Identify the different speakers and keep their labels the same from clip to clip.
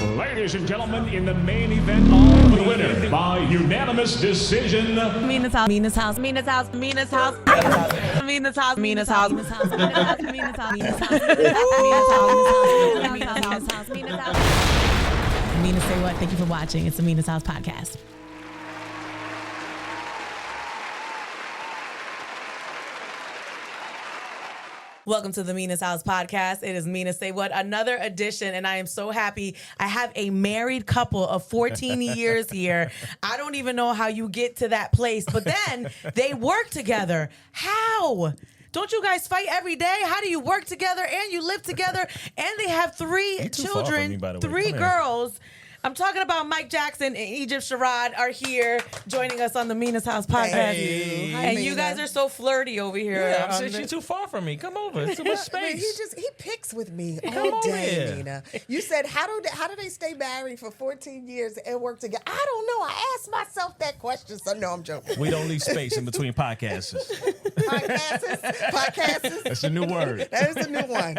Speaker 1: Ladies and gentlemen, in the main event of the winner by unanimous decision.
Speaker 2: Mina's house. Mina's house. Mina's house. Mina's house. Mina's house. Mina's house. Mina's house. Mina's house. Mina's house. Mina's house. Mina's house. Mina's house. Mina Say What? Thank you for watching. It's the Mina's House podcast. Welcome to the Mina's House podcast. It is Mina Say What, another edition, and I am so happy. I have a married couple of 14 years here. I don't even know how you get to that place, but then they work together. How? Don't you guys fight every day? How do you work together and you live together? And they have three children, three girls. I'm talking about Mike Jackson and Egypt Sherrod are here joining us on the Mina's House podcast.
Speaker 3: Hey.
Speaker 2: And
Speaker 3: Mina.
Speaker 2: you guys are so flirty over here.
Speaker 3: Yeah, I'm saying she's too far from me. Come over. It's too much space.
Speaker 4: He picks with me
Speaker 3: Come
Speaker 4: all
Speaker 3: over
Speaker 4: day,
Speaker 3: here.
Speaker 4: Mina. You said how do they stay married for 14 years and work together? I don't know. I asked myself that question, so no, I'm joking.
Speaker 3: We don't leave space in between podcasts.
Speaker 4: Podcasts.
Speaker 3: That's a new word.
Speaker 4: That is a new one.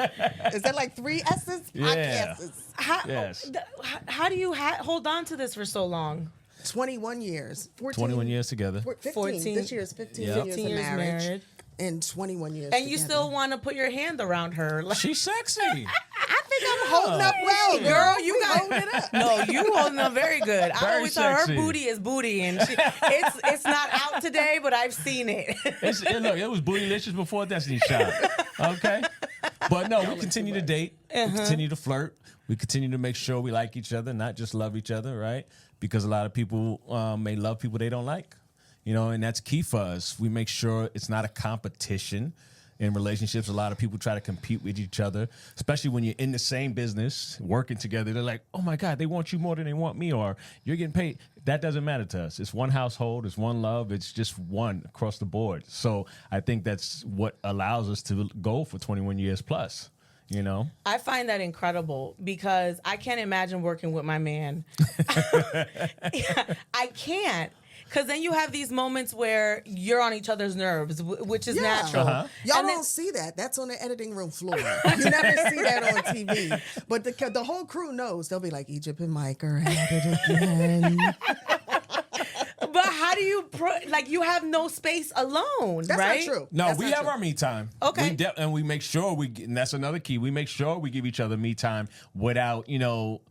Speaker 4: Is that like 3 S's?
Speaker 3: Yeah.
Speaker 4: Podcasts.
Speaker 2: How do you hold on to this for so long?
Speaker 4: 21 years. 14,
Speaker 3: 21 years together.
Speaker 4: 15.
Speaker 2: 14.
Speaker 4: This year is 15
Speaker 3: Yep.
Speaker 4: years
Speaker 2: 15
Speaker 4: of
Speaker 2: years
Speaker 4: marriage.
Speaker 2: married.
Speaker 4: And 21 years
Speaker 2: And you
Speaker 4: together.
Speaker 2: still want to put your hand around her. Like,
Speaker 3: She's sexy.
Speaker 4: I think I'm holding up well,
Speaker 2: girl, you got
Speaker 4: holding it up.
Speaker 2: No, you holding up very good. I
Speaker 3: Very
Speaker 2: always thought her
Speaker 3: sexy.
Speaker 2: booty is booty, and it's not out today, but I've seen it.
Speaker 3: Look, it was bootylicious before Destiny Child. Okay? But no, we continue to date. We continue to flirt. We continue to make sure we like each other, not just love each other, right? Because a lot of people may love people they don't like, you know, and that's key for us. We make sure it's not a competition in relationships. A lot of people try to compete with each other, especially when you're in the same business, working together. They're like, oh my God, they want you more than they want me, or you're getting paid. That doesn't matter to us. It's one household. It's one love. It's just one across the board. So I think that's what allows us to go for 21 years plus. You know,
Speaker 2: I find that incredible because I can't imagine working with my man. I can't. Because then you have these moments where you're on each other's nerves, which is natural.
Speaker 4: Y'all don't see that. That's on the editing room floor. You never see that on TV. But the whole crew knows. They'll be like, Egypt and Mike are at it again.
Speaker 2: But how do you, you have no space alone,
Speaker 4: That's
Speaker 2: right?
Speaker 4: not true.
Speaker 3: No,
Speaker 4: That's
Speaker 3: we
Speaker 4: not
Speaker 3: have
Speaker 4: true.
Speaker 3: our me time.
Speaker 2: Okay.
Speaker 3: And we make sure and that's another key. We make sure we give each other me time without, you know,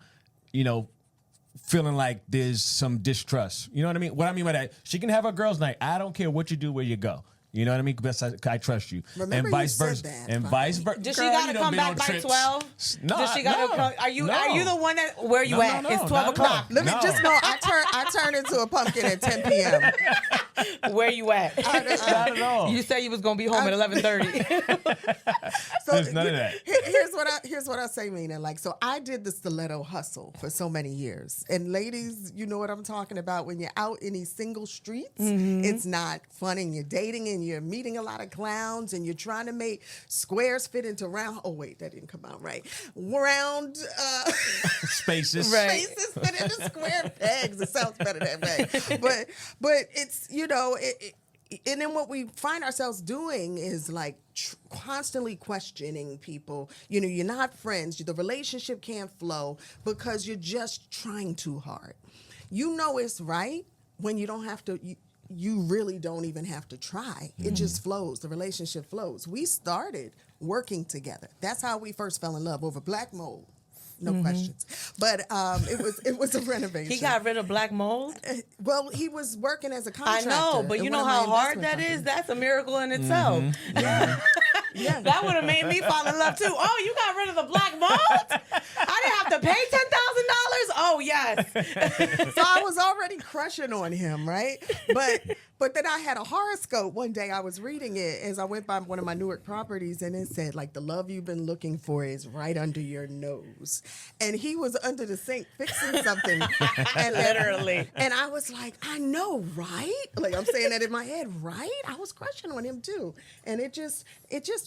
Speaker 3: feeling like there's some distrust. You know what I mean? What I mean by that, she can have her girls' night. I don't care what you do, where you go. You know what I mean? Because I trust you.
Speaker 4: Remember
Speaker 3: and vice
Speaker 4: you said
Speaker 3: versa.
Speaker 4: that,
Speaker 3: And
Speaker 4: right?
Speaker 3: vice versa.
Speaker 2: Does she got to come back by 12?
Speaker 3: No.
Speaker 2: Does she got to come? Are you the one that, where you at?
Speaker 3: No,
Speaker 2: It's 12
Speaker 3: not at
Speaker 2: o'clock.
Speaker 3: all.
Speaker 4: Let me
Speaker 3: No.
Speaker 4: just know, I turn into a pumpkin at 10 p.m.
Speaker 2: Where you at?
Speaker 3: Not at all.
Speaker 2: You said you was going to be home at 11:30.
Speaker 4: So
Speaker 3: There's none of that.
Speaker 4: Here's what I say, Mina. Like, so I did the stiletto hustle for so many years. And ladies, you know what I'm talking about. When you're out in these single streets, it's not fun, and you're dating and you're meeting a lot of clowns and you're trying to make squares fit into round. Oh wait, that didn't come out right. Round
Speaker 3: Spaces.
Speaker 2: Right.
Speaker 4: spaces fit into square pegs. It sounds better that way. But it's, you know, and then what we find ourselves doing is like constantly questioning people. You know, you're not friends. The relationship can't flow because you're just trying too hard. You know it's right when you don't have to. You really don't even have to try. It just flows. The relationship flows. We started working together. That's how we first fell in love, over black mold. No questions. But it was a renovation.
Speaker 2: He got rid of black mold?
Speaker 4: Well, he was working as a
Speaker 2: I
Speaker 4: contractor.
Speaker 2: know, but
Speaker 4: in
Speaker 2: you
Speaker 4: one
Speaker 2: know
Speaker 4: of my
Speaker 2: how hard
Speaker 4: investment
Speaker 2: that
Speaker 4: companies.
Speaker 2: is? That's a miracle in itself.
Speaker 4: Yeah.
Speaker 2: That would have made me fall in love too. Oh, you got rid of the black mold? I didn't have to pay $10,000? Oh, yes.
Speaker 4: So I was already crushing on him, right? But then I had a horoscope one day. I was reading it as I went by one of my Newark properties, and it said, like, the love you've been looking for is right under your nose. And he was under the sink fixing something. And
Speaker 2: Literally.
Speaker 4: And I was like, I know, right? Like, I'm saying that in my head, right? I was crushing on him too. And it just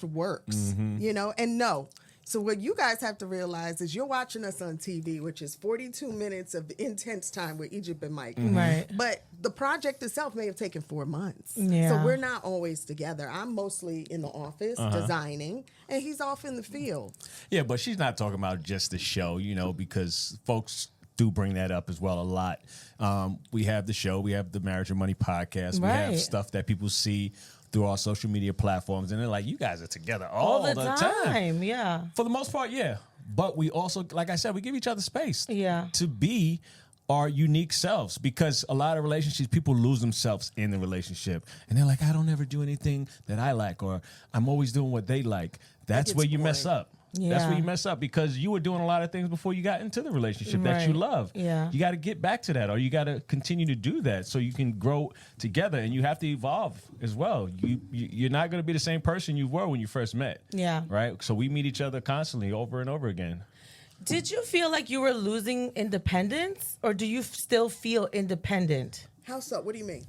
Speaker 4: works, you know? And no, So what you guys have to realize is you're watching us on TV, which is 42 minutes of intense time with Egypt and Mike.
Speaker 2: Right.
Speaker 4: But the project itself may have taken 4 months.
Speaker 2: Yeah.
Speaker 4: So we're not always together. I'm mostly in the office designing, and he's off in the field.
Speaker 3: Yeah, but she's not talking about just the show, because folks do bring that up as well a lot. We have the show, we have the Marriage and Money podcast, we have
Speaker 2: Right.
Speaker 3: stuff that people see through our social media platforms, and they're like, you guys are together all the time.
Speaker 2: Yeah.
Speaker 3: For the most part, yeah. But we also, like I said, we give each other space to be our unique selves, because a lot of relationships, people lose themselves in the relationship, and they're like, I don't ever do anything that I like, or I'm always doing what they like. That's where you mess up. That's where you mess up, because you were doing a lot of things before you got into the relationship that you love.
Speaker 2: Yeah.
Speaker 3: You got to get back to that, or you got to continue to do that so you can grow together, and you have to evolve as well. You're not going to be the same person you were when you first met.
Speaker 2: Yeah.
Speaker 3: Right? So we meet each other constantly over and over again.
Speaker 2: Did you feel like you were losing independence, or do you still feel independent?
Speaker 4: How so? What do you mean?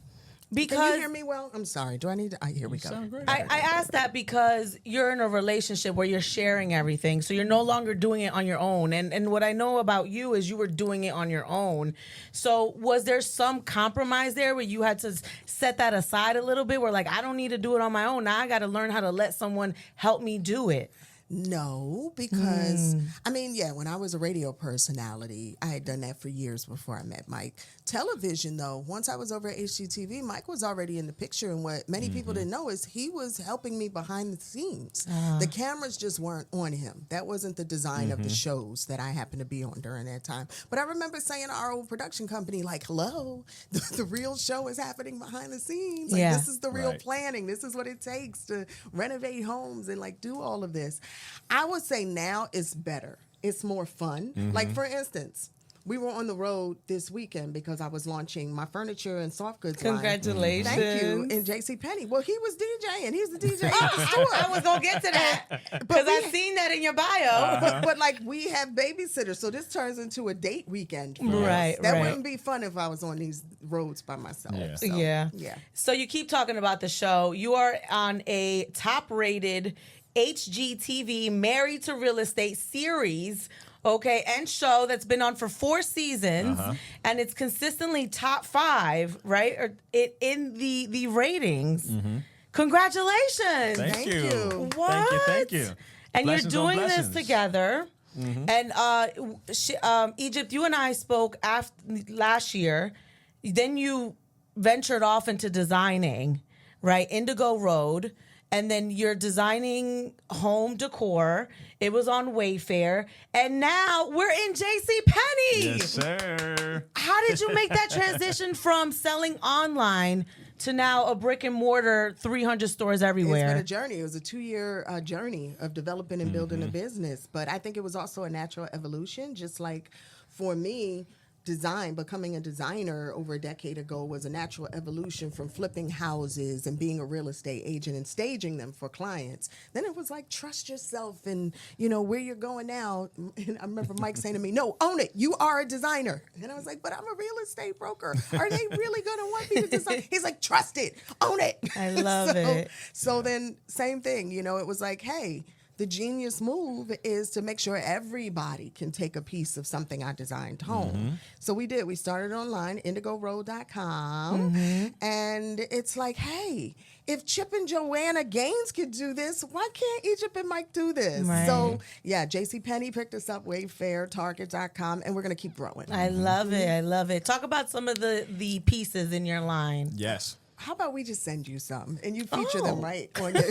Speaker 2: Because
Speaker 4: Can you hear me well? I'm sorry. Do I need to? Here we go.
Speaker 2: I asked that because you're in a relationship where you're sharing everything. So you're no longer doing it on your own. And what I know about you is you were doing it on your own. So was there some compromise there where you had to set that aside a little bit, where like, I don't need to do it on my own. Now I got to learn how to let someone help me do it?
Speaker 4: No, because when I was a radio personality, I had done that for years before I met Mike. Television, though, once I was over at HGTV, Mike was already in the picture, and what many people didn't know is he was helping me behind the scenes. The cameras just weren't on him. That wasn't the design of the shows that I happened to be on during that time. But I remember saying to our old production company, like, hello, the real show is happening behind the scenes. Like, this is the real planning. This is what it takes to renovate homes and like do all of this. I would say now it's better. It's more fun. Like, for instance, we were on the road this weekend because I was launching my furniture and soft goods line.
Speaker 2: Congratulations.
Speaker 4: Thank you. In JCPenny. Well, he was DJing. He's the DJ at the store.
Speaker 2: I was going to get to that because I've seen that in your bio.
Speaker 4: But like, we have babysitters, so this turns into a date weekend for us.
Speaker 2: Right,
Speaker 4: That
Speaker 2: right.
Speaker 4: wouldn't be fun if I was on these roads by myself.
Speaker 3: Yeah.
Speaker 4: So,
Speaker 2: Yeah. So you keep talking about the show. You are on a top-rated HGTV Married to Real Estate series, and show that's been on for 4 seasons, and it's consistently top 5, right? Or in the ratings. Congratulations!
Speaker 4: Thank you.
Speaker 2: What?
Speaker 3: Thank you.
Speaker 2: And
Speaker 3: Blessings
Speaker 2: you're
Speaker 3: on
Speaker 2: doing this
Speaker 3: blessings.
Speaker 2: together. And Egypt, you and I spoke last year. Then you ventured off into designing, right? Indigo Road. And then you're designing home decor. It was on Wayfair. And now we're in JCPenny.
Speaker 3: Yes, sir.
Speaker 2: How did you make that transition from selling online to now a brick and mortar 300 stores everywhere?
Speaker 4: It's been a journey. It was a 2-year journey of developing and building a business. But I think it was also a natural evolution, just like for me. Becoming a designer over a decade ago was a natural evolution from flipping houses and being a real estate agent and staging them for clients. Then it was like, trust yourself and, where you're going now. And I remember Mike saying to me, no, own it. You are a designer. And I was like, but I'm a real estate broker. Are they really going to want me to design? He's like, trust it. Own it.
Speaker 2: I love it.
Speaker 4: So then same thing, it was like, hey, the genius move is to make sure everybody can take a piece of something I designed home. So we did. We started online, indigoroad.com. And it's like, hey, if Chip and Joanna Gaines could do this, why can't Egypt and Mike do this?
Speaker 2: Right.
Speaker 4: So, yeah, JCPenny picked us up, Wayfair, Target.com, and we're going to keep growing.
Speaker 2: I love it. I love it. Talk about some of the pieces in your line.
Speaker 3: Yes.
Speaker 4: How about we just send you some and you feature them right on your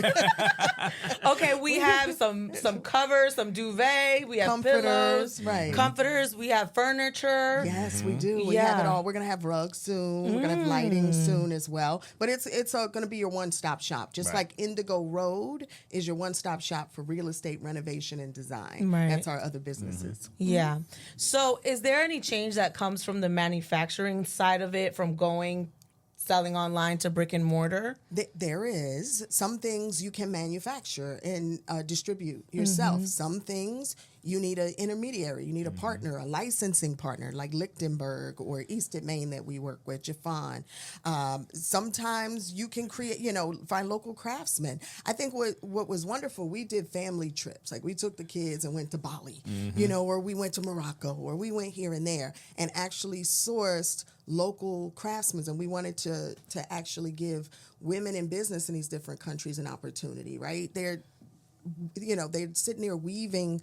Speaker 2: Okay, we have some covers, some duvet, we have
Speaker 4: Comforters,
Speaker 2: pillows,
Speaker 4: right.
Speaker 2: comforters, we have furniture.
Speaker 4: Yes, we do. We have it all. We're going to have rugs soon. We're going to have lighting soon as well. But it's going to be your one-stop shop. Just like Indigo Road is your one-stop shop for real estate renovation and design.
Speaker 2: Right.
Speaker 4: That's our other businesses.
Speaker 2: Yeah. So is there any change that comes from the manufacturing side of it, from selling online to brick and mortar?
Speaker 4: There is. Some things you can manufacture and distribute yourself. Some things you need an intermediary, you need a partner, a licensing partner like Lichtenberg or East at Maine that we work with, Jafon. Sometimes you can create, find local craftsmen. I think what was wonderful, we did family trips. Like we took the kids and went to Bali, or we went to Morocco, or we went here and there and actually sourced local craftsmen. And we wanted to actually give women in business in these different countries an opportunity, right? They're sitting there weaving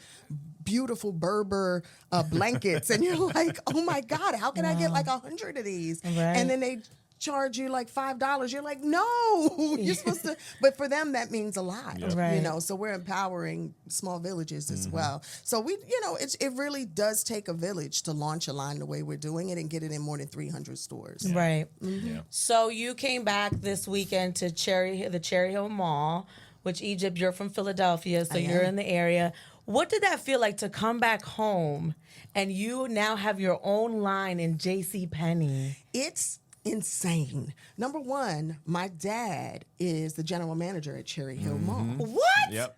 Speaker 4: beautiful Berber blankets, and you're like, oh my God, how can I get like 100 of these?
Speaker 2: Right.
Speaker 4: And then they charge you like $5. You're like, no, you're supposed to. But for them, that means a lot,
Speaker 2: Right.
Speaker 4: So we're empowering small villages as well. So it really does take a village to launch a line the way we're doing it and get it in more than 300 stores.
Speaker 2: Right.
Speaker 3: Yeah.
Speaker 2: So you came back this weekend to the Cherry Hill Mall, which Egypt, you're from Philadelphia, so you're in the area. What did that feel like to come back home and you now have your own line in JCPenny?
Speaker 4: It's insane. Number one, my dad is the general manager at Cherry Hill Mall.
Speaker 2: What?
Speaker 3: Yep.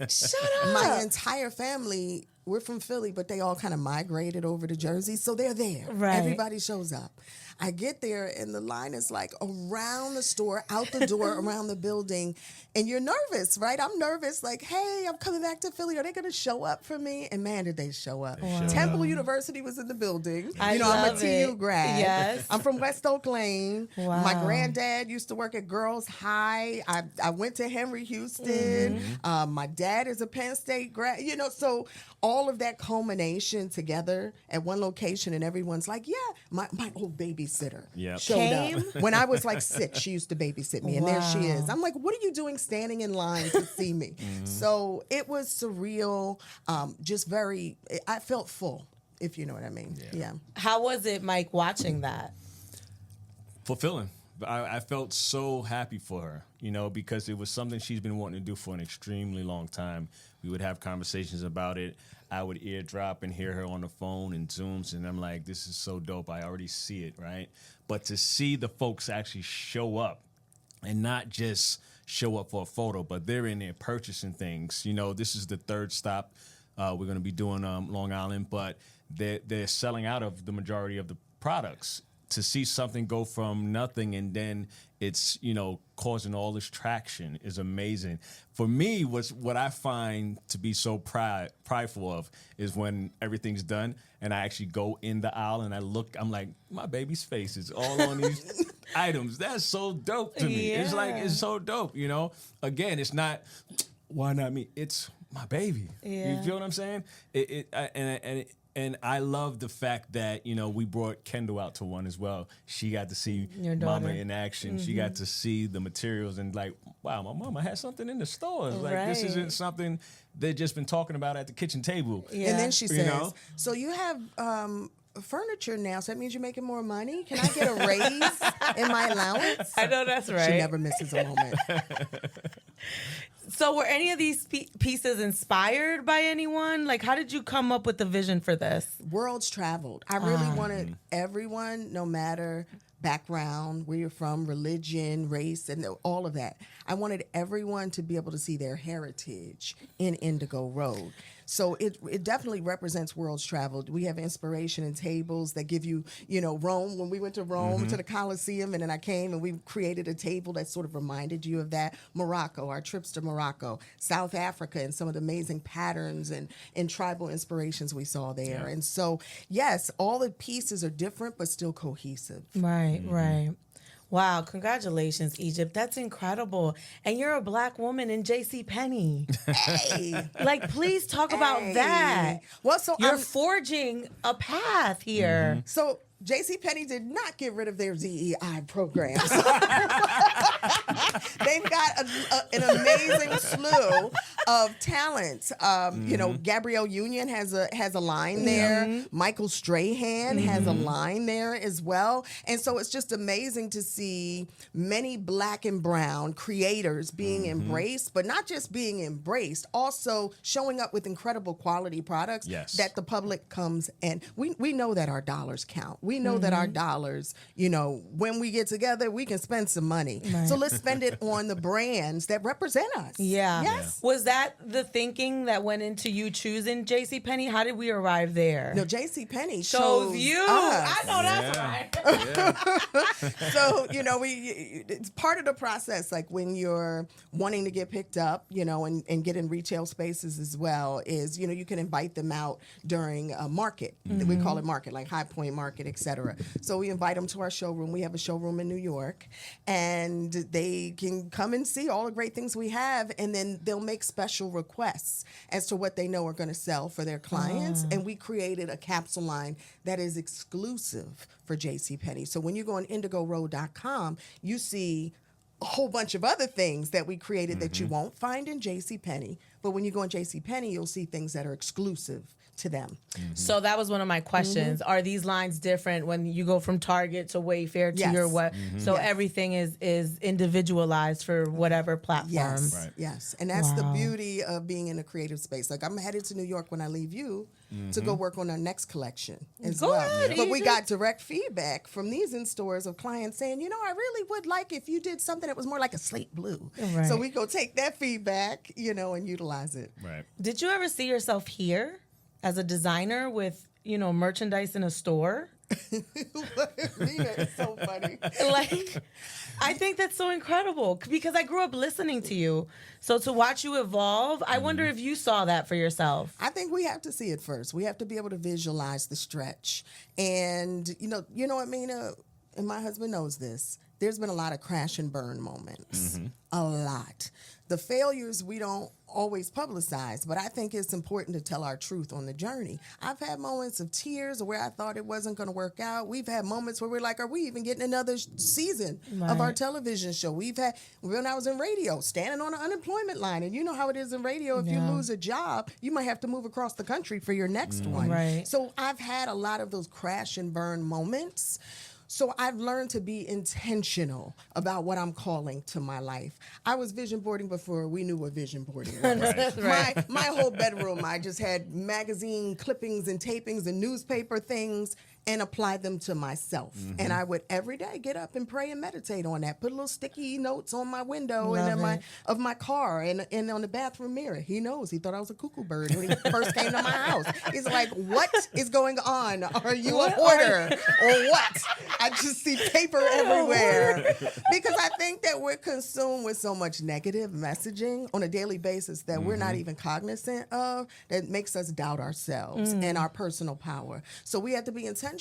Speaker 2: Shut up.
Speaker 4: My entire family, we're from Philly, but they all kind of migrated over to Jersey, so they're there.
Speaker 2: Right.
Speaker 4: Everybody shows up. I get there, and the line is like around the store, out the door, around the building, and you're nervous, right? I'm nervous, like, hey, I'm coming back to Philly. Are they going to show up for me? And man, did they show up. Temple University was in the building. I'm a TU grad.
Speaker 2: Yes.
Speaker 4: I'm from West Oak Lane.
Speaker 2: Wow.
Speaker 4: My granddad used to work at Girls High. I went to Henry Houston. My dad is a Penn State grad. So all of that culmination together at one location, and everyone's like, yeah, my old babysitter showed up. When I was like 6, she used to babysit me, and there she is. I'm like, what are you doing standing in line to see me? So it was surreal, I felt full, if you know what I mean. Yeah.
Speaker 2: How was it, Mike, watching that?
Speaker 3: Fulfilling. I felt so happy for her, because it was something she's been wanting to do for an extremely long time. We would have conversations about it. I would eardrop and hear her on the phone and Zooms, and I'm like, this is so dope. I already see it, right? But to see the folks actually show up and not just show up for a photo, but they're in there purchasing things. This is the third stop we're going to be doing Long Island, but they're selling out of the majority of the products. To see something go from nothing and then it's, causing all this traction is amazing. For me, what I find to be so prideful of is when everything's done and I actually go in the aisle and I'm like, my baby's face is all on these items. That's so dope to me.
Speaker 2: Yeah.
Speaker 3: It's like, it's so dope, Again, it's not, why not me? It's my baby.
Speaker 2: Yeah.
Speaker 3: You feel what I'm saying? And I love the fact that, we brought Kendall out to one as well. She got to see
Speaker 2: Your daughter.
Speaker 3: Mama in action. She got to see the materials and like, wow, my mama has something in the store. Like, this isn't something they've just been talking about at the kitchen table.
Speaker 2: Yeah.
Speaker 4: And then she says, so you have furniture now, so that means you're making more money? Can I get a raise in my allowance?
Speaker 2: I know that's right.
Speaker 4: She never misses a moment.
Speaker 2: So were any of these pieces inspired by anyone? Like, how did you come up with the vision for this?
Speaker 4: Worlds traveled. I really wanted everyone, no matter background, where you're from, religion, race, and all of that. I wanted everyone to be able to see their heritage in Indigo Road. So it definitely represents worlds traveled. We have inspiration and tables that give you, Rome. When we went to Rome, to the Colosseum, and then I came and we created a table that sort of reminded you of that. Morocco, our trips to Morocco, South Africa, and some of the amazing patterns and tribal inspirations we saw there. And so, yes, all the pieces are different, but still cohesive.
Speaker 2: Right, right. Wow, congratulations, Egypt. That's incredible. And you're a Black woman in JCPenny.
Speaker 4: Hey!
Speaker 2: Like, please talk about that.
Speaker 4: Well, so
Speaker 2: You're forging a path here.
Speaker 4: So JCPenney did not get rid of their DEI programs. They've got an amazing slew of talent. Gabrielle Union has a line there. Michael Strahan has a line there as well. And so it's just amazing to see many Black and brown creators being embraced, but not just being embraced, also showing up with incredible quality products that the public comes and we know that our dollars count. We know that our dollars, you know, when we get together, we can spend some money. So let's spend it on the brands that represent us.
Speaker 2: Yeah.
Speaker 4: Yes.
Speaker 2: Was that the thinking that went into you choosing JCPenny? How did we arrive there?
Speaker 4: No, JCPenny
Speaker 2: Chose
Speaker 4: chose
Speaker 2: you.
Speaker 4: us.
Speaker 2: I know that's right.
Speaker 4: So, you know, it's part of the process. Like when you're wanting to get picked up, you know, and get in retail spaces as well, is, you know, you can invite them out during a market. We call it market, like High Point Market, etc. So we invite them to our showroom. We have a showroom in New York, and they can come and see all the great things we have, and then they'll make special requests as to what they know are going to sell for their clients. And we created a capsule line that is exclusive for JCPenny. So when you go on indigoroad.com, you see a whole bunch of other things that we created that you won't find in JCPenny. But when you go on JCPenny, you'll see things that are exclusive to them.
Speaker 2: So that was one of my questions. Are these lines different when you go from Target to Wayfair to
Speaker 4: Yes.
Speaker 2: your what? So
Speaker 4: Yes.
Speaker 2: everything is individualized for whatever platform.
Speaker 4: Yes,
Speaker 3: Right.
Speaker 4: yes. And that's the
Speaker 2: Wow.
Speaker 4: beauty of being in a creative space. Like I'm headed to New York when I leave you to go work on our next collection as
Speaker 2: Go
Speaker 4: well.
Speaker 2: ahead,
Speaker 4: But we
Speaker 2: Egypt.
Speaker 4: got direct feedback from these in-stores of clients saying, you know, I really would like if you did something that was more like a slate blue.
Speaker 2: Right.
Speaker 4: So we go take that feedback, you know, and utilize it.
Speaker 3: Right.
Speaker 2: Did you ever see yourself here as a designer with, you know, merchandise in a store?
Speaker 4: Mina is so funny.
Speaker 2: Like, I think that's so incredible because I grew up listening to you. So to watch you evolve, I wonder if you saw that for yourself.
Speaker 4: I think we have to see it first. We have to be able to visualize the stretch. And, you know what, Mina, and my husband knows this, there's been a lot of crash and burn moments. A lot. The failures we don't always publicize, but I think it's important to tell our truth on the journey. I've had moments of tears where I thought it wasn't going to work out. We've had moments where we're like, are we even getting another season of our
Speaker 2: Right.
Speaker 4: television show? We've had, when I was in radio, standing on an unemployment line, and you know how it is in radio. If you
Speaker 2: Yeah.
Speaker 4: lose a job, you might have to move across the country for your next one.
Speaker 2: Right.
Speaker 4: So I've had a lot of those crash and burn moments. So I've learned to be intentional about what I'm calling to my life. I was vision boarding before we knew what vision boarding was.
Speaker 2: Right.
Speaker 4: My whole bedroom, I just had magazine clippings and tapings and newspaper things and apply them to myself. And I would every day get up and pray and meditate on that. Put little sticky notes on my window and in
Speaker 2: Love
Speaker 4: of my car and on the bathroom mirror. He knows. He thought I was a cuckoo bird when he first came to my house. He's like, what is going on? Are you a hoarder or what? I just see paper everywhere. Because I think that we're consumed with so much negative messaging on a daily basis that we're not even cognizant of, that makes us doubt ourselves and our personal power. So we have to be intentional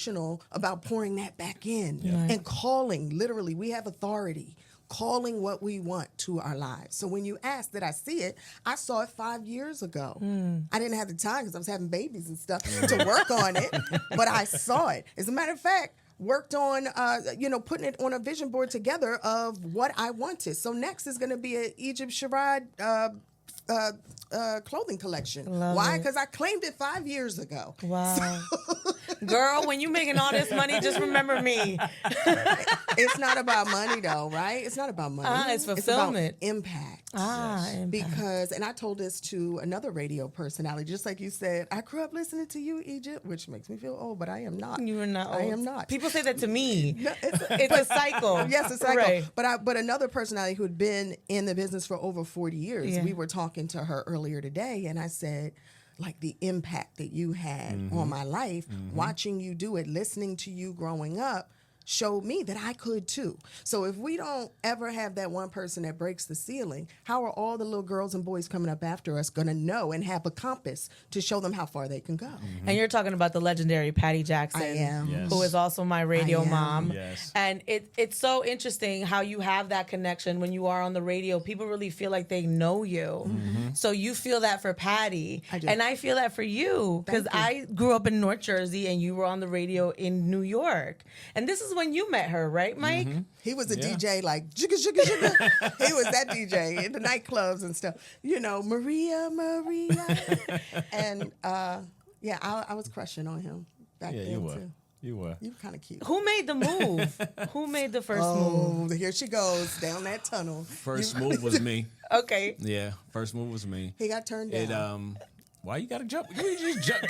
Speaker 4: about pouring that back in and calling. Literally, we have authority. Calling what we want to our lives. So when you ask, did I see it? I saw it 5 years ago. I didn't have the time because I was having babies and stuff to work on it, but I saw it. As a matter of fact, worked on, putting it on a vision board together of what I wanted. So next is going to be an Egypt Sherrod clothing collection.
Speaker 2: Love
Speaker 4: Why?
Speaker 2: it.
Speaker 4: Because I claimed it 5 years ago.
Speaker 2: Wow. Girl, when you making all this money, just remember me.
Speaker 4: It's not about money, though, right? It's not about money.
Speaker 2: It's fulfillment.
Speaker 4: It's about impact.
Speaker 2: Impact.
Speaker 4: Because, and I told this to another radio personality, just like you said, I grew up listening to you, Egypt, which makes me feel old, but I am not.
Speaker 2: You are not
Speaker 4: I
Speaker 2: old.
Speaker 4: am not.
Speaker 2: People say that to me.
Speaker 4: No,
Speaker 2: It's a cycle.
Speaker 4: Yes, a cycle.
Speaker 2: Right.
Speaker 4: But another personality who had been in the business for over 40 years,
Speaker 2: Yeah.
Speaker 4: we were talking to her earlier today, and I said, like the impact that you had on my life, watching you do it, listening to you growing up, showed me that I could too. So if we don't ever have that one person that breaks the ceiling, how are all the little girls and boys coming up after us going to know and have a compass to show them how far they can go?
Speaker 2: And you're talking about the legendary Patty Jackson,
Speaker 4: I am.
Speaker 3: Yes.
Speaker 2: who is also my radio
Speaker 4: I am.
Speaker 2: mom.
Speaker 3: Yes.
Speaker 2: And it's so interesting how you have that connection when you are on the radio. People really feel like they know you. So you feel that for Patty.
Speaker 4: I do.
Speaker 2: And I feel that for you because I grew up in North Jersey and you were on the radio in New York. And this is when you met her, right, Mike?
Speaker 4: He was a
Speaker 3: Yeah.
Speaker 4: DJ like jigga jigga jigga. He was that DJ in the nightclubs and stuff. You know, Maria. And I was crushing on him back
Speaker 3: Yeah,
Speaker 4: then
Speaker 3: you were.
Speaker 4: too.
Speaker 3: You were.
Speaker 4: You were kind of cute.
Speaker 2: Who made the move? Who made the first move?
Speaker 4: Oh, here she goes down that tunnel.
Speaker 3: First move was me.
Speaker 2: Okay.
Speaker 3: Yeah, first move was me.
Speaker 4: He got turned down.
Speaker 3: It why you gotta jump? You just jump.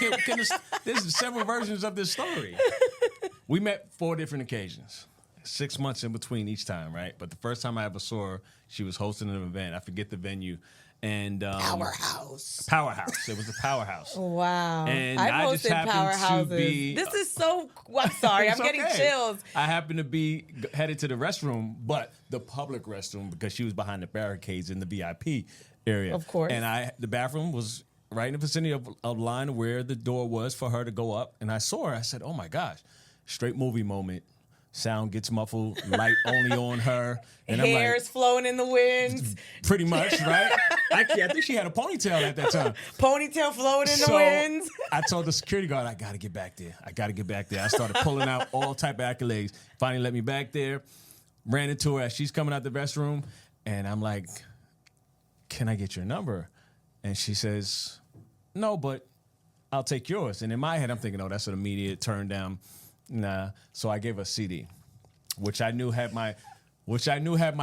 Speaker 3: There's several versions of this story. We met 4 different occasions. 6 months in between each time, right? But the first time I ever saw her, she was hosting an event. I forget the venue. And
Speaker 4: Powerhouse.
Speaker 3: It was a powerhouse.
Speaker 2: Wow.
Speaker 3: And
Speaker 2: I've
Speaker 3: I just
Speaker 2: hosted
Speaker 3: happened to
Speaker 2: powerhouses.
Speaker 3: be.
Speaker 2: This is so. I'm sorry. I'm
Speaker 3: It's
Speaker 2: getting
Speaker 3: okay.
Speaker 2: chills.
Speaker 3: I happened to be headed to the restroom, but the public restroom, because she was behind the barricades in the VIP area.
Speaker 2: Of course.
Speaker 3: And the bathroom was right in the vicinity of a line where the door was for her to go up. And I saw her. I said, oh my gosh, straight movie moment. Sound gets muffled, light only on her. And
Speaker 2: Hair's
Speaker 3: I'm like,
Speaker 2: flowing in the wind.
Speaker 3: pretty much, right? Actually, I think she had a ponytail at that time.
Speaker 2: Ponytail flowing in the
Speaker 3: So
Speaker 2: wind.
Speaker 3: I told the security guard, I got to get back there. I started pulling out all type of accolades. Finally let me back there. Ran into her as she's coming out the restroom. And I'm like, can I get your number? And she says, no, but I'll take yours. And in my head, I'm thinking, oh, that's an immediate turn down. Nah. So I gave her a CD, which I knew had my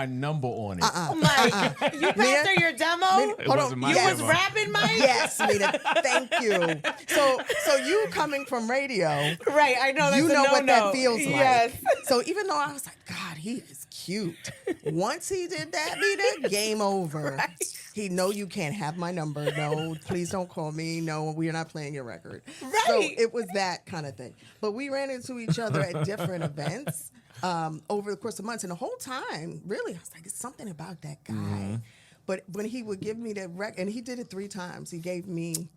Speaker 3: number on it.
Speaker 2: Mike, you passed her your demo?
Speaker 3: It wasn't my
Speaker 2: You was
Speaker 3: demo.
Speaker 2: rapping, Mike?
Speaker 4: Yes, Mina. Thank you. So you coming from radio,
Speaker 2: Right, I know that's
Speaker 4: you
Speaker 2: a
Speaker 4: know what
Speaker 2: no-no.
Speaker 4: that feels like.
Speaker 2: Yes.
Speaker 4: So even though I was like, God, he is cute. Once he did that, Mina, game over.
Speaker 2: Right.
Speaker 4: He know you can't have my number. No, please don't call me. No, we're not playing your record. So
Speaker 2: Right.
Speaker 4: it was that kind of thing. But we ran into each other at different events over the course of months. And the whole time, really, I was like, it's something about that guy. But when he would give me that record, and he did it 3 times, he gave me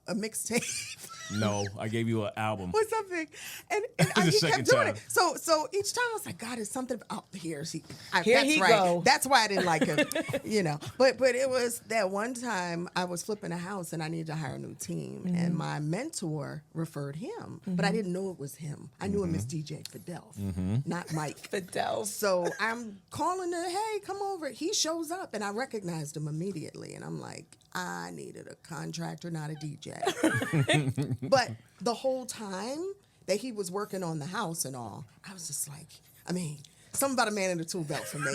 Speaker 4: a mixtape.
Speaker 3: No, I gave you an album.
Speaker 4: or something, and
Speaker 3: The
Speaker 4: he
Speaker 3: second
Speaker 4: kept doing
Speaker 3: time.
Speaker 4: it. So each time I was like, God, it's something. Oh, here
Speaker 2: Here
Speaker 4: that's
Speaker 2: he
Speaker 4: right.
Speaker 2: go.
Speaker 4: That's why I didn't like him, But it was that one time I was flipping a house and I needed to hire a new team, and my mentor referred him, but I didn't know it was him. I knew him as DJ Fidel, not Mike.
Speaker 2: Fidel.
Speaker 4: So I'm calling her, hey, come over. He shows up, and I recognized him immediately. And I'm like, I needed a contractor, not a DJ. But the whole time that he was working on the house and all, I was just like, something about a man in a tool belt for me.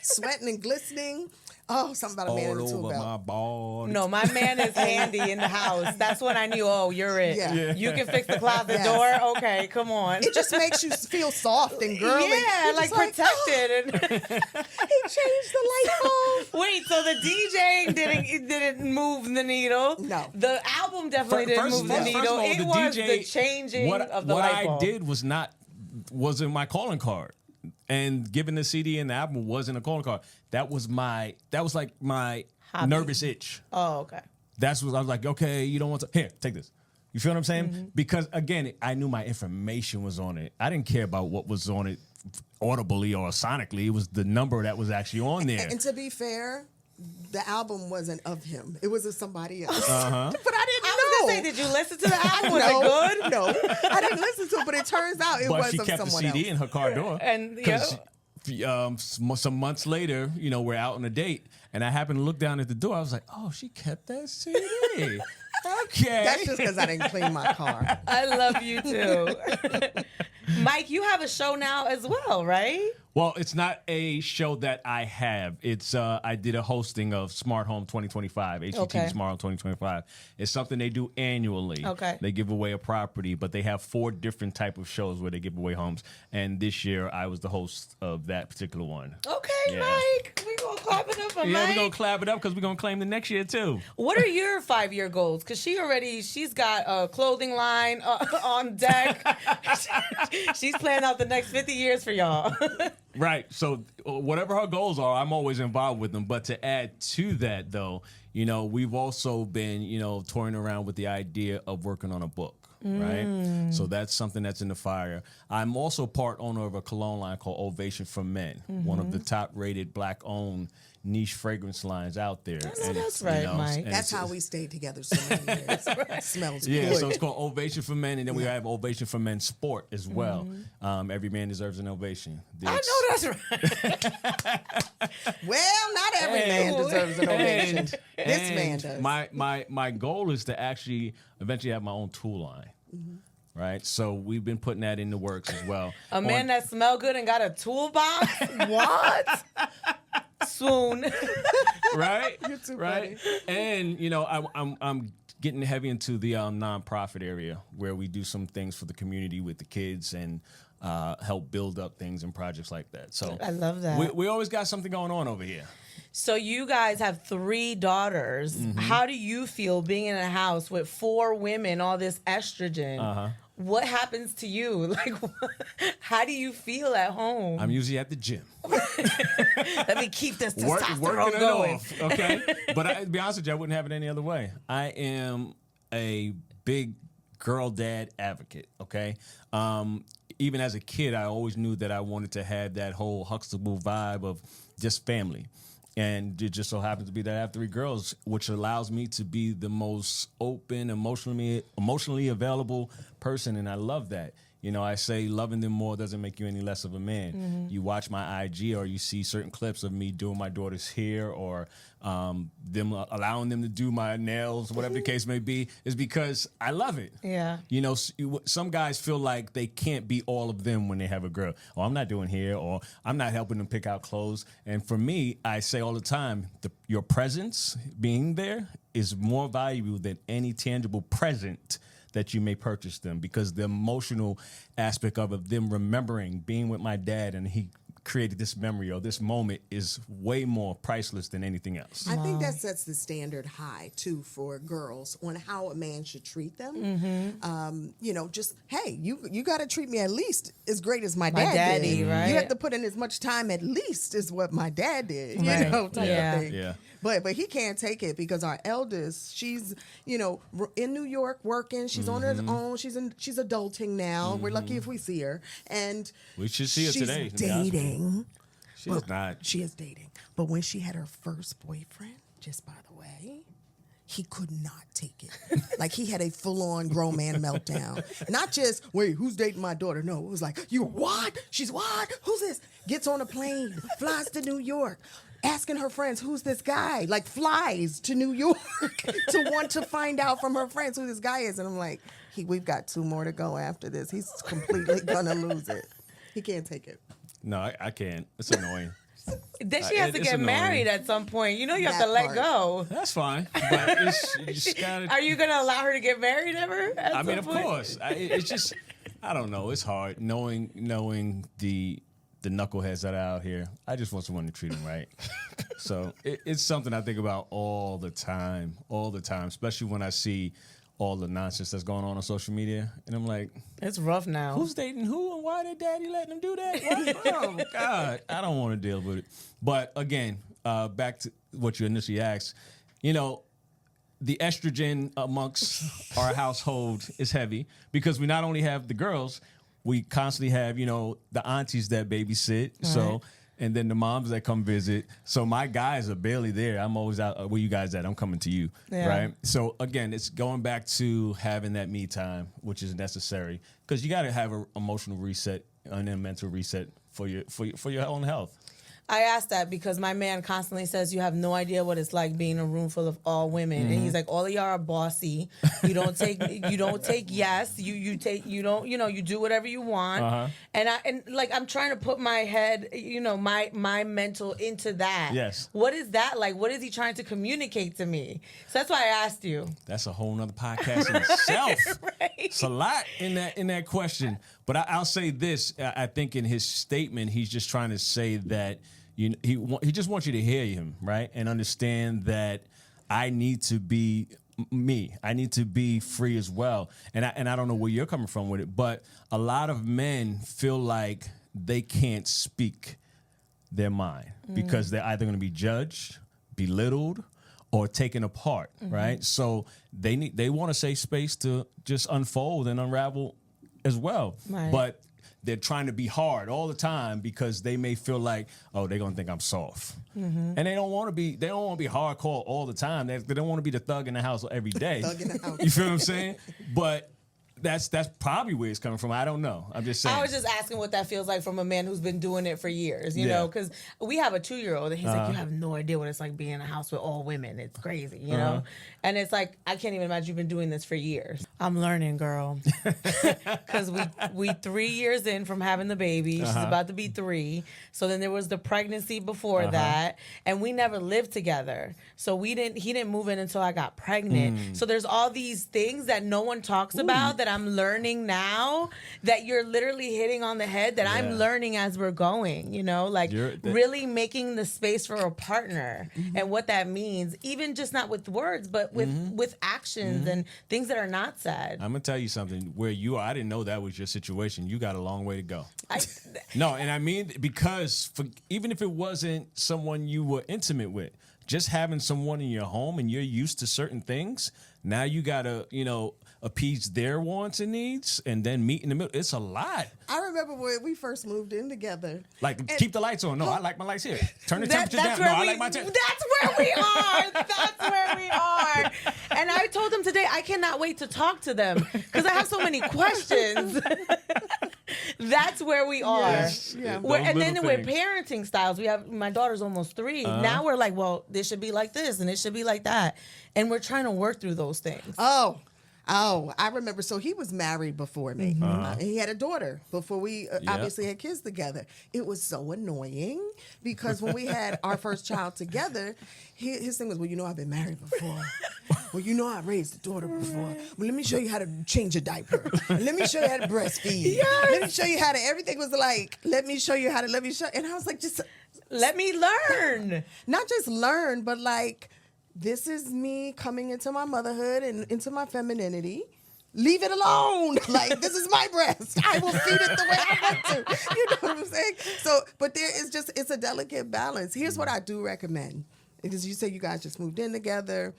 Speaker 4: Sweating and glistening. Oh, something about a man in
Speaker 3: All
Speaker 4: a tool
Speaker 3: over
Speaker 4: belt.
Speaker 3: my body.
Speaker 2: No, my man is handy in the house. That's when I knew, oh, you're it.
Speaker 4: Yeah.
Speaker 2: You can fix the closet
Speaker 4: Yes.
Speaker 2: door. Okay, come on.
Speaker 4: It just makes you feel soft and girly.
Speaker 2: Yeah,
Speaker 4: You're
Speaker 2: like
Speaker 4: just
Speaker 2: protected.
Speaker 4: he changed the light bulb.
Speaker 2: Wait, so the DJing didn't move the needle.
Speaker 4: No.
Speaker 2: The album definitely didn't move the needle. It was the changing of the light bulb.
Speaker 3: What I did wasn't my calling card. And giving the CD and the album wasn't a calling card. That was like my
Speaker 2: Hobby.
Speaker 3: nervous itch.
Speaker 2: Oh, okay.
Speaker 3: That's what I was like, okay, you don't want to. Here, take this. You feel what I'm saying? Because again, I knew my information was on it. I didn't care about what was on it audibly or sonically. It was the number that was actually on there.
Speaker 4: And to be fair, the album wasn't of him. It was of somebody else.
Speaker 3: Uh-huh.
Speaker 4: But I didn't
Speaker 2: I
Speaker 4: know.
Speaker 2: was gonna say, did you listen to the album? Was it good?
Speaker 4: No, I didn't listen to it, but it turns out it
Speaker 3: But
Speaker 4: was
Speaker 3: she
Speaker 4: of
Speaker 3: kept the
Speaker 4: someone
Speaker 3: CD
Speaker 4: else.
Speaker 3: in her car door.
Speaker 2: And,
Speaker 3: Because some months later, we're out on a date, and I happened to look down at the door. I was like, oh, she kept that CD. Okay.
Speaker 4: That's just because I didn't clean my car.
Speaker 2: I love you too. Mike, you have a show now as well, right?
Speaker 3: Well, it's not a show that I have. It's I did a hosting of Smart Home 2025, HGTV
Speaker 2: Okay.
Speaker 3: Smart Home 2025. It's something they do annually.
Speaker 2: Okay.
Speaker 3: They give away a property, but they have 4 different type of shows where they give away homes. And this year, I was the host of that particular one.
Speaker 2: Okay,
Speaker 3: Yeah.
Speaker 2: Mike. We're going to clap it up for
Speaker 3: Yeah,
Speaker 2: Mike.
Speaker 3: we're going to clap it up because we're going to claim the next year, too.
Speaker 2: What are your 5-year goals? Because she's got a clothing line on deck. She's planning out the next 50 years for y'all.
Speaker 3: Right. So whatever her goals are, I'm always involved with them. But to add to that, though, we've also been, touring around with the idea of working on a book. Right. So that's something that's in the fire. I'm also part owner of a cologne line called Ovation for Men, one of the top rated Black owned niche fragrance lines out there.
Speaker 2: know that's right, Mike.
Speaker 4: That's how we stayed together so many years. It smells
Speaker 3: Yeah,
Speaker 4: good.
Speaker 3: so it's called Ovation for Men, and then we have Ovation for Men Sport as well. Every man deserves an ovation.
Speaker 2: I know that's right.
Speaker 4: Well, not every man deserves an ovation. This
Speaker 3: and
Speaker 4: man does.
Speaker 3: My goal is to actually eventually have my own tool line. Right, so we've been putting that in the works as well.
Speaker 2: A man that smell good and got a toolbox? What? Swoon.
Speaker 3: Right,
Speaker 4: too
Speaker 3: right, and I'm getting heavy into the nonprofit area where we do some things for the community with the kids and help build up things and projects like that. So
Speaker 2: I love that.
Speaker 3: We always got something going on over here.
Speaker 2: So you guys have 3 daughters. How do you feel being in a house with 4 women, all this estrogen? What happens to you? Like, how do you feel at home?
Speaker 3: I'm usually at the gym.
Speaker 2: Let me keep this testosterone
Speaker 3: working it
Speaker 2: going.
Speaker 3: off, okay? But to be honest with you, I wouldn't have it any other way. I am a big girl dad advocate, okay? Even as a kid, I always knew that I wanted to have that whole Huxtable vibe of just family. And it just so happens to be that I have 3 girls, which allows me to be the most open, emotionally available person, and I love that. You know, I say loving them more doesn't make you any less of a man. You watch my IG or you see certain clips of me doing my daughter's hair or them allowing them to do my nails, whatever the case may be, is because I love it.
Speaker 2: Yeah.
Speaker 3: You know, some guys feel like they can't be all of them when they have a girl. Oh, I'm not doing hair, or I'm not helping them pick out clothes. And for me, I say all the time, your presence being there is more valuable than any tangible present that you may purchase them, because the emotional aspect of them remembering being with my dad and he created this memory or this moment is way more priceless than anything else.
Speaker 4: I think that sets the standard high too for girls on how a man should treat them. You know, just hey, you got to treat me at least as great as my
Speaker 2: daddy,
Speaker 4: did.
Speaker 2: right?
Speaker 4: You have to put in as much time at least as what my dad did. You
Speaker 2: Right.
Speaker 4: know, type of thing.
Speaker 3: Yeah.
Speaker 4: But he can't take it because our eldest, she's in New York working. She's on her own. She's adulting now. We're lucky if we see her, and
Speaker 3: We should see her
Speaker 4: she's
Speaker 3: today, to be honest with you.
Speaker 4: dating.
Speaker 3: She's not.
Speaker 4: She is dating. But when she had her first boyfriend, just by the way, he could not take it. Like, he had a full-on grown man meltdown. Not just, wait, who's dating my daughter? No, it was like, you what? She's what? Who's this? Gets on a plane, flies to New York, asking her friends, who's this guy? Like, flies to New York to want to find out from her friends who this guy is. And I'm like, we've got 2 more to go after this. He's completely gonna lose it. He can't take it.
Speaker 3: No, I can't. It's annoying.
Speaker 2: Then she has to
Speaker 3: it's
Speaker 2: get
Speaker 3: annoying.
Speaker 2: married at some point. You know, you have
Speaker 4: That
Speaker 2: to let
Speaker 4: part.
Speaker 2: go.
Speaker 3: That's fine. But you just gotta.
Speaker 2: Are you going to allow her to get married ever?
Speaker 3: I mean, of course. It's just, I don't know. It's hard knowing the knuckleheads that are out here. I just want someone to treat them right. So it's something I think about all the time, especially when I see all the nonsense that's going on social media. And I'm like,
Speaker 2: It's rough now.
Speaker 3: who's dating who and why did daddy letting them do that? Oh, God. I don't want to deal with it. But again, back to what you initially asked, you know, the estrogen amongst our household is heavy because we not only have the girls, we constantly have, you know, the aunties that babysit. Right. So, and then the moms that come visit. So my guys are barely there. I'm always out. Where you guys at? I'm coming to you. Yeah. Right. So again, it's going back to having that me time, which is necessary because you got to have an emotional reset and a mental reset for your own health.
Speaker 2: I asked that because my man constantly says you have no idea what it's like being in a room full of all women, and he's like, all of y'all are bossy. You don't take yes. You do whatever you want. And I'm trying to put my head, my mental into that.
Speaker 3: Yes.
Speaker 2: What is that like? What is he trying to communicate to me? So that's why I asked you.
Speaker 3: That's a whole nother podcast in itself.
Speaker 2: Right.
Speaker 3: It's a lot in that question. But I'll say this: I think in his statement, he's just trying to say that. He just wants you to hear him, right? And understand that I need to be me. I need to be free as well. And I don't know where you're coming from with it, but a lot of men feel like they can't speak their mind because they're either going to be judged, belittled, or taken apart, right? So they want a safe space to just unfold and unravel as well. Right. But they're trying to be hard all the time because they may feel like, oh, they're gonna think I'm soft, and they don't want to be. They don't want to be hardcore all the time. They don't want to be the thug in the house every day.
Speaker 4: Thug in the house.
Speaker 3: You feel what I'm saying? But That's probably where it's coming from. I don't know. I'm just saying.
Speaker 2: I was just asking what that feels like from a man who's been doing it for years, you
Speaker 3: Yeah.
Speaker 2: know, because we have a 2-year-old and he's like, you have no idea what it's like being in a house with all women. It's crazy, you know? And it's like, I can't even imagine you've been doing this for years. I'm learning, girl. Because we 3 years in from having the baby. She's about to be 3. So then there was the pregnancy before that. And we never lived together. So he didn't move in until I got pregnant. So there's all these things that no one talks about that I'm learning now, that you're literally hitting on the head, that I'm learning as we're going, you know, like really making the space for a partner and what that means, even just not with words, but with actions and things that are not said.
Speaker 3: I'm gonna tell you something. Where you are, I didn't know that was your situation. You got a long way to go. No, and I mean, because even if it wasn't someone you were intimate with, just having someone in your home and you're used to certain things, now you gotta, appease their wants and needs and then meet in the middle. It's a lot.
Speaker 4: I remember when we first moved in together.
Speaker 3: Like, keep the lights on. No, I like my lights here. Turn the temperature down. No, I like my temperature.
Speaker 2: That's where we are. That's where we are. And I told them today, I cannot wait to talk to them because I have so many questions. That's where we are.
Speaker 3: Yes.
Speaker 2: And then we're parenting styles. We have, my daughter's almost 3. Now we're like, well, this should be like this and it should be like that. And we're trying to work through those things.
Speaker 4: Oh, I remember. So he was married before me. He had a daughter before we obviously had kids together. It was so annoying because when we had our first child together, his thing was, well, I've been married before. Well, I raised a daughter before. Well, let me show you how to change a diaper. Let me show you how to breastfeed. Yes. Let me show you how to, everything was like, let me show you how to, and I was like, just
Speaker 2: let me learn.
Speaker 4: Not just learn, but like, this is me coming into my motherhood and into my femininity. Leave it alone. Like, this is my breast. I will feed it the way I want to. You know what I'm saying? So, but there is it's a delicate balance. Here's what I do recommend. Because you say you guys just moved in together.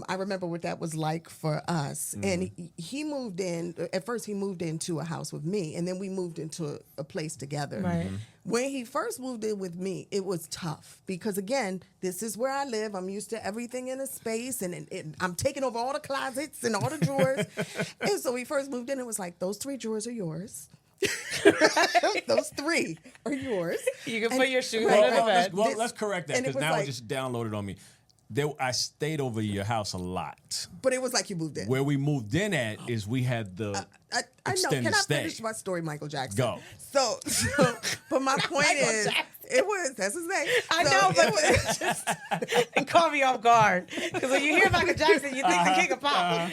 Speaker 4: I remember what that was like for us. And he moved in, at first he moved into a house with me, and then we moved into a place together.
Speaker 2: Right.
Speaker 4: When he first moved in with me, it was tough because, again, this is where I live. I'm used to everything in a space, and I'm taking over all the closets and all the drawers. And so we first moved in, it was like, those 3 drawers are yours. Those 3 are yours.
Speaker 2: You can put your shoes
Speaker 4: right,
Speaker 2: under the bed.
Speaker 3: Let's correct that because now it just downloaded on me. I stayed over your house a lot.
Speaker 4: But it was like you moved in.
Speaker 3: Where we moved in at is we had the
Speaker 4: I know. Can I
Speaker 3: stay.
Speaker 4: finish my story, Michael Jackson?
Speaker 3: Go.
Speaker 4: So but my point is, that's his name.
Speaker 2: I know, but it caught me off guard. Because when you hear Michael Jackson, you think the king of pop.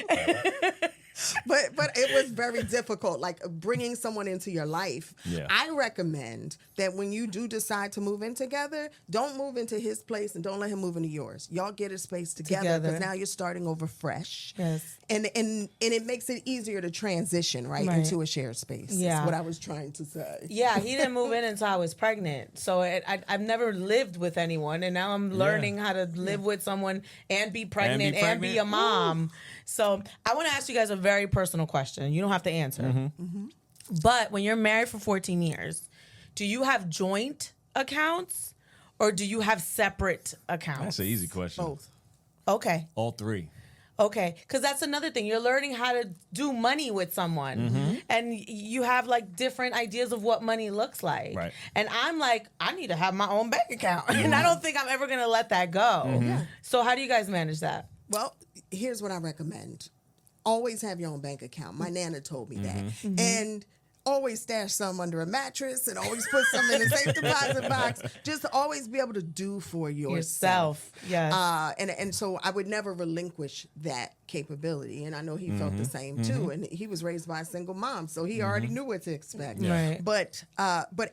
Speaker 4: But it was very difficult, like bringing someone into your life.
Speaker 3: Yeah.
Speaker 4: I recommend that when you do decide to move in together, don't move into his place and don't let him move into yours. Y'all get a space together because now you're starting over fresh.
Speaker 2: Yes.
Speaker 4: And it makes it easier to transition right into a shared space.
Speaker 2: Yeah.
Speaker 4: That's what I was trying to say.
Speaker 2: Yeah, he didn't move in until I was pregnant. So I've never lived with anyone, and now I'm learning how to live with someone and be pregnant and be a mom. Ooh. So I want to ask you guys a very personal question. You don't have to answer. But when you're married for 14 years, do you have joint accounts or do you have separate accounts?
Speaker 3: That's an easy question.
Speaker 4: Both.
Speaker 2: Okay.
Speaker 3: All 3.
Speaker 2: Okay, because that's another thing. You're learning how to do money with someone. And you have like different ideas of what money looks like.
Speaker 3: Right.
Speaker 2: And I'm like, I need to have my own bank account. And I don't think I'm ever going to let that go. So how do you guys manage that?
Speaker 4: Well, here's what I recommend. Always have your own bank account. My Nana told me that. And always stash some under a mattress and always put some in a safe deposit box. Just to always be able to do for yourself.
Speaker 2: Yes.
Speaker 4: And so I would never relinquish that capability. And I know he felt the same too. And he was raised by a single mom, so he already knew what to expect.
Speaker 2: Right.
Speaker 4: But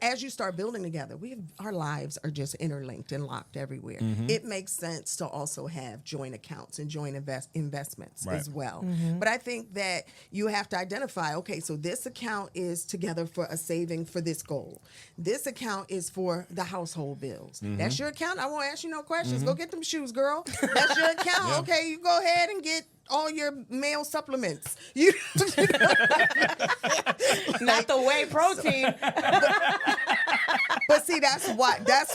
Speaker 4: as you start building together, our lives are just interlinked and locked everywhere. It makes sense to also have joint accounts and joint investments as well. But I think that you have to identify, okay, so this account is together for a saving for this goal. This account is for the household bills. That's your account. I won't ask you no questions. Go get them shoes, girl. That's your account. Okay, you go ahead and get all your male supplements.
Speaker 2: Not the whey protein.
Speaker 4: But see, that's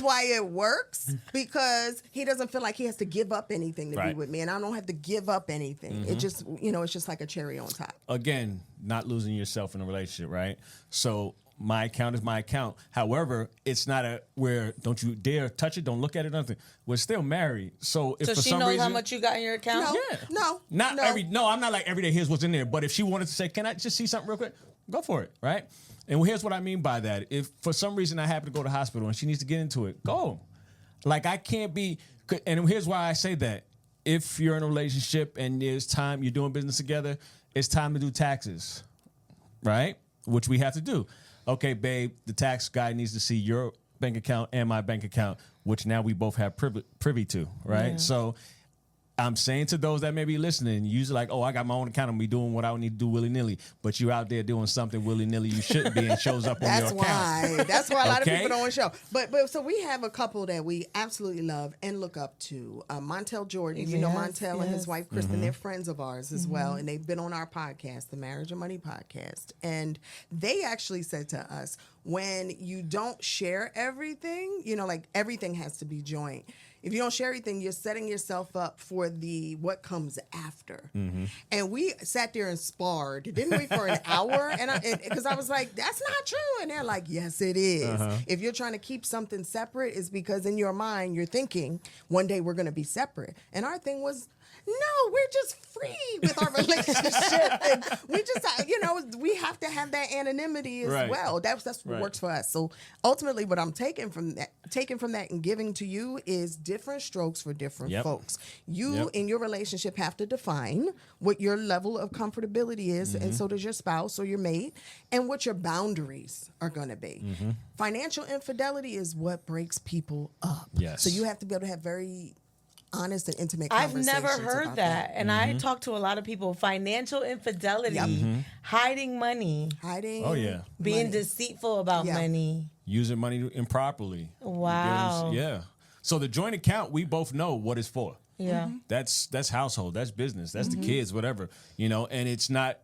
Speaker 4: why it works, because he doesn't feel like he has to give up anything to be with me, and I don't have to give up anything. It just, it's just like a cherry on top.
Speaker 3: Again, not losing yourself in a relationship, right? So my account is my account. However, it's not where don't you dare touch it, don't look at it, nothing. We're still married. So if
Speaker 2: So
Speaker 3: for
Speaker 2: she
Speaker 3: some
Speaker 2: knows
Speaker 3: reason,
Speaker 2: how much you got in your account?
Speaker 4: No.
Speaker 3: I'm not like every day, here's what's in there. But if she wanted to say, can I just see something real quick? Go for it, right? And here's what I mean by that. If for some reason I happen to go to the hospital and she needs to get into it, go. Like I can't be, and here's why I say that. If you're in a relationship and there's time, you're doing business together, it's time to do taxes, right? Which we have to do. Okay, babe, the tax guy needs to see your bank account and my bank account, which now we both have privy to, right?
Speaker 2: Yeah.
Speaker 3: So I'm saying to those that may be listening, usually like, oh, I got my own account, I'm be doing what I need to do willy-nilly, but you're out there doing something willy-nilly you shouldn't be, and shows up on your account.
Speaker 4: That's why a lot of people don't want to show. But so we have a couple that we absolutely love and look up to. Montel Jordan, you know Montel and his wife Kristen, they're friends of ours as well, and they've been on our podcast, the Marriage and Money podcast, and they actually said to us, when you don't share everything, like everything has to be joint. If you don't share everything, you're setting yourself up for what comes after. And we sat there and sparred, didn't we, for an hour? And because I was like, that's not true. And they're like, yes, it is. If you're trying to keep something separate, it's because in your mind, you're thinking one day we're going to be separate. And our thing was, no, we're just free with our relationship. And we just, we have to have that anonymity as well. That's what works for us. So ultimately what I'm taking from that and giving to you is different strokes for different folks. You in your relationship have to define what your level of comfortability is, and so does your spouse or your mate, and what your boundaries are going to be. Financial infidelity is what breaks people up.
Speaker 3: Yes.
Speaker 4: So you have to be able to have very honest and intimate
Speaker 2: I've
Speaker 4: conversations.
Speaker 2: never heard
Speaker 4: about
Speaker 2: that. And I talk to a lot of people. Financial infidelity, hiding money, being deceitful about money,
Speaker 3: using money improperly.
Speaker 2: Wow.
Speaker 3: Yeah. So the joint account, we both know what it's for.
Speaker 2: Yeah.
Speaker 3: That's household, that's business, that's the kids, whatever, and it's not,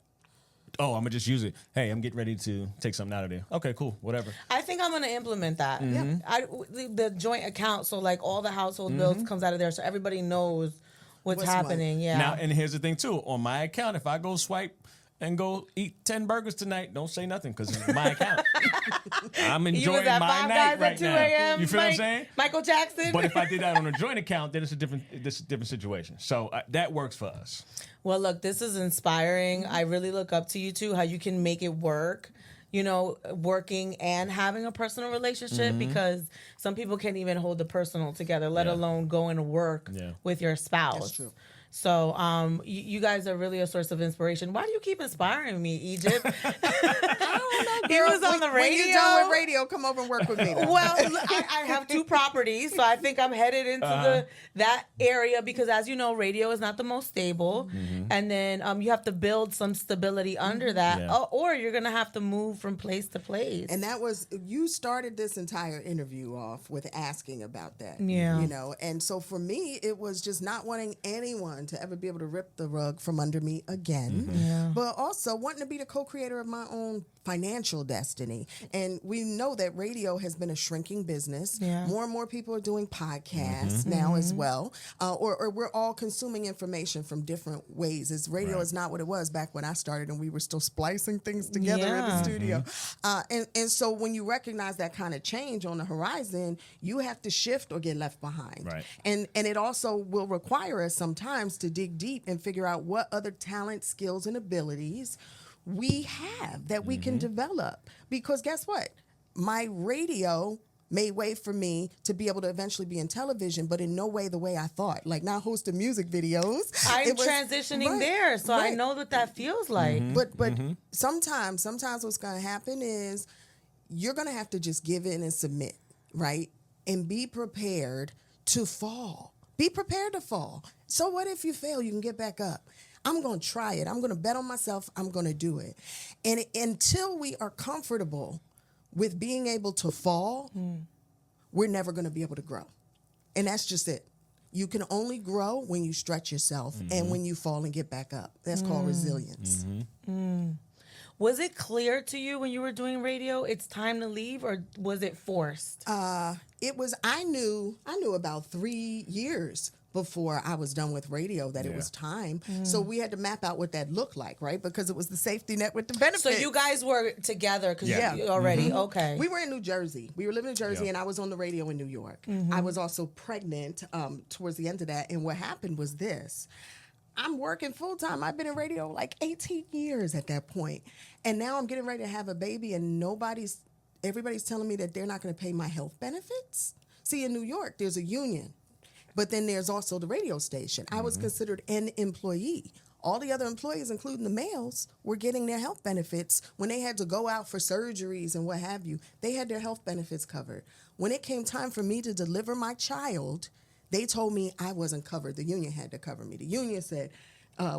Speaker 3: oh, I'm going to just use it. Hey, I'm getting ready to take something out of there. Okay, cool, whatever.
Speaker 2: I think I'm going to implement that. The joint account, so like all the household bills comes out of there, so everybody knows what's happening. Yeah.
Speaker 3: Now, and here's the thing too. On my account, if I go swipe and go eat 10 burgers tonight, don't say nothing because it's my account. I'm enjoying my night right now. You feel what I'm saying?
Speaker 2: Michael Jackson.
Speaker 3: But if I did that on a joint account, then it's a different situation. So that works for us.
Speaker 2: Well, look, this is inspiring. I really look up to you two, how you can make it work, working and having a personal relationship, because some people can't even hold the personal together, let alone going to work with your spouse.
Speaker 4: That's true.
Speaker 2: So you guys are really a source of inspiration. Why do you keep inspiring me, Egypt?
Speaker 4: I don't know,
Speaker 2: He
Speaker 4: girl.
Speaker 2: was on the radio.
Speaker 4: When you're done with radio, come over and work with me.
Speaker 2: Well, I have 2 properties, so I think I'm headed into that area because, as you know, radio is not the most stable, and then you have to build some stability under that, or you're gonna have to move from place to place.
Speaker 4: And that was, you started this entire interview off with asking about that.
Speaker 2: Yeah.
Speaker 4: And so for me, it was just not wanting anyone to ever be able to rip the rug from under me again, but also wanting to be the co-creator of my own financial destiny. And we know that radio has been a shrinking business. More and more people are doing podcasts now as well, or we're all consuming information from different ways. Radio is not what it was back when I started and we were still splicing things together in the studio. And so when you recognize that kind of change on the horizon, you have to shift or get left behind. And it also will require us sometimes to dig deep and figure out what other talents, skills, and abilities we have that we can develop. Because guess what? My radio made way for me to be able to eventually be in television, but in no way the way I thought. Like now hosting music videos.
Speaker 2: I'm transitioning there, so I know what that feels like.
Speaker 4: But sometimes what's going to happen is you're going to have to just give in and submit, right? And be prepared to fall. Be prepared to fall. So what if you fail? You can get back up. I'm going to try it. I'm going to bet on myself. I'm going to do it. And until we are comfortable with being able to fall, we're never going to be able to grow. And that's just it. You can only grow when you stretch yourself and when you fall and get back up. That's called resilience.
Speaker 2: Was it clear to you when you were doing radio, it's time to leave, or was it forced?
Speaker 4: It was, I knew about 3 years before I was done with radio that it was time. So we had to map out what that looked like, right? Because it was the safety net with the benefits.
Speaker 2: So you guys were together already. Okay.
Speaker 4: We were in New Jersey. We were living in Jersey, and I was on the radio in New York. I was also pregnant towards the end of that. And what happened was this. I'm working full time. I've been in radio like 18 years at that point. And now I'm getting ready to have a baby, and everybody's telling me that they're not going to pay my health benefits. See, in New York, there's a union. But then there's also the radio station. I was considered an employee. All the other employees, including the males, were getting their health benefits when they had to go out for surgeries and what have you. They had their health benefits covered. When it came time for me to deliver my child, they told me I wasn't covered. The union had to cover me. The union said,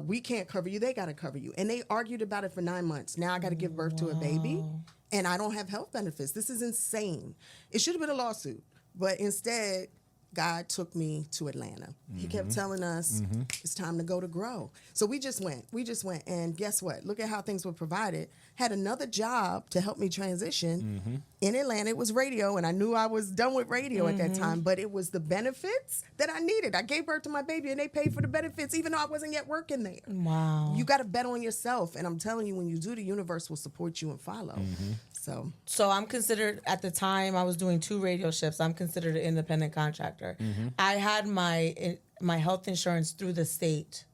Speaker 4: we can't cover you. They got to cover you. And they argued about it for 9 months. Now I got to give birth to a baby, and I don't have health benefits. This is insane. It should have been a lawsuit. But instead, God took me to Atlanta. He kept telling us it's time to go to grow. So we just went. And guess what? Look at how things were provided. Had another job to help me transition in Atlanta. It was radio, and I knew I was done with radio at that time, but it was the benefits that I needed. I gave birth to my baby, and they paid for the benefits, even though I wasn't yet working there.
Speaker 2: Wow.
Speaker 4: You got to bet on yourself. And I'm telling you, when you do, the universe will support you and follow. So
Speaker 2: I'm considered, at the time I was doing 2 radio shifts, I'm considered an independent contractor. I had my health insurance through the state.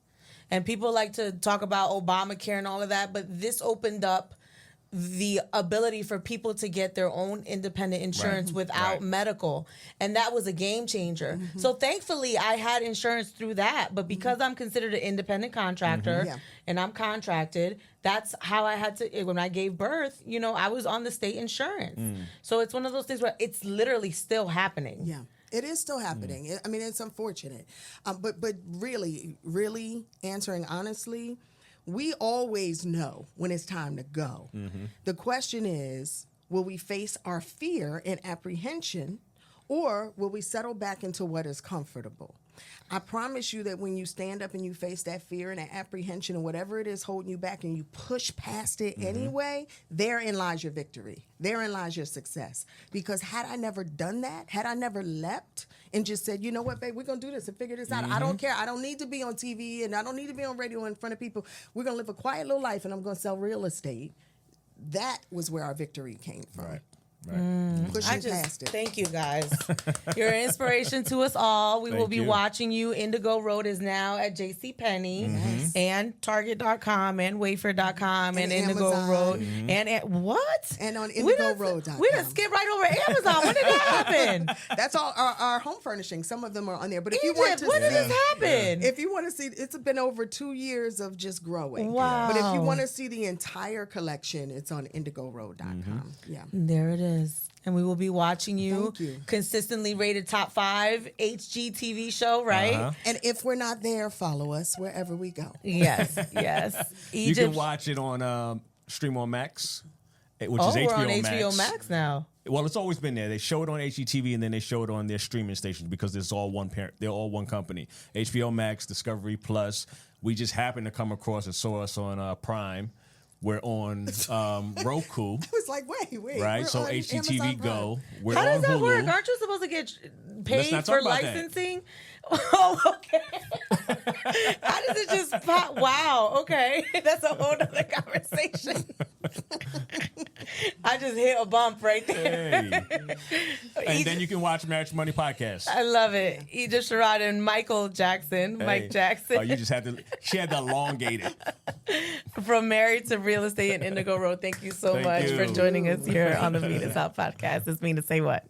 Speaker 2: And people like to talk about Obamacare and all of that, but this opened up the ability for people to get their own independent insurance without medical. And that was a game changer. So thankfully I had insurance through that, but because I'm considered an independent contractor and I'm contracted, that's how I had to, when I gave birth, I was on the state insurance. So it's one of those things where it's literally still happening.
Speaker 4: Yeah. It is still happening. I mean, it's unfortunate. But really, answering honestly, we always know when it's time to go. The question is, will we face our fear and apprehension, or will we settle back into what is comfortable? I promise you that when you stand up and you face that fear and that apprehension and whatever it is holding you back, and you push past it anyway, therein lies your victory. Therein lies your success. Because had I never done that, had I never leapt and just said, you know what, babe, we're going to do this and figure this out. I don't care. I don't need to be on TV, and I don't need to be on radio in front of people. We're going to live a quiet little life, and I'm going to sell real estate. That was where our victory came from.
Speaker 3: Right.
Speaker 4: Pushing past it.
Speaker 2: Thank you, guys. You're an inspiration to us all. We will be watching you. Indigo Road is now at JCPenny and Target.com and Wayfair.com and Indigo
Speaker 4: Amazon.
Speaker 2: Road. And what?
Speaker 4: And on IndigoRoad.com.
Speaker 2: We done skipped right over Amazon. When did that happen?
Speaker 4: That's all our home furnishing. Some of them are on there. But if you want to
Speaker 2: when did
Speaker 4: see,
Speaker 2: this happen?
Speaker 4: if you want to see, it's been over 2 years of just growing.
Speaker 2: Wow.
Speaker 4: But if you want to see the entire collection, it's on IndigoRoad.com. Yeah.
Speaker 2: There it is. And we will be watching you.
Speaker 4: Thank you.
Speaker 2: Consistently rated top 5 HGTV show, right?
Speaker 4: And if we're not there, follow us wherever we go.
Speaker 2: Yes.
Speaker 3: You can watch it on Stream on Max, which is HBO
Speaker 2: we're on
Speaker 3: Max.
Speaker 2: HBO Max now.
Speaker 3: Well, it's always been there. They show it on HGTV, and then they show it on their streaming stations because it's all one parent. They're all one company. HBO Max, Discovery Plus. We just happened to come across and saw us on Prime. We're on Roku.
Speaker 4: I was like, wait.
Speaker 3: Right?
Speaker 4: we're
Speaker 3: so
Speaker 4: on
Speaker 3: HGTV
Speaker 4: Amazon
Speaker 3: Go.
Speaker 4: Prime.
Speaker 3: We're
Speaker 2: How
Speaker 3: on
Speaker 2: does that
Speaker 3: Hulu.
Speaker 2: work? Aren't you supposed to get paid
Speaker 3: not
Speaker 2: for
Speaker 3: talk about that.
Speaker 2: licensing? Oh, okay. How does it just pop? Wow, okay. That's a whole other conversation. I just hit a bump right there.
Speaker 3: Hey. And then you can watch Marriage Money Podcast.
Speaker 2: I love it. Idris Sherrod and Michael Jackson, Mike Jackson.
Speaker 3: Oh, you just had to. She had to elongate it.
Speaker 2: From Married to Real Estate and Indigo Road. Thank you so
Speaker 3: Thank
Speaker 2: much
Speaker 3: you.
Speaker 2: for joining us here on the Mina South Podcast. It's Mina Say What.